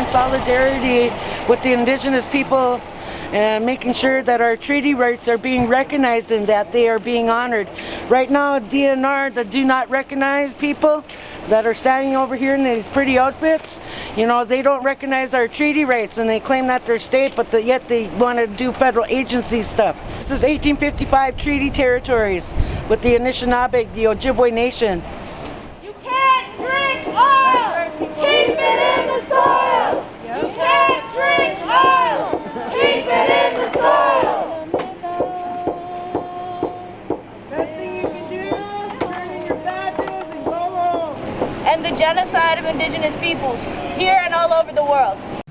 in solidarity with the Indigenous people and making sure that our treaty rights are being recognized and that they are being honored. Right now, DNR, the do not recognize people that are standing over here in these pretty outfits, you know, they don't recognize our treaty rights and they claim that they're state, but yet they want to do federal agency stuff. This is 1855 treaty territories with the Anishinaabe, the Ojibwe Nation. You can't drink oil! Keep it in the soil! You can't drink oil! Keep it in the soil! Best thing you can do is turn in your badges and go home. And the genocide of Indigenous peoples, here and all over the world.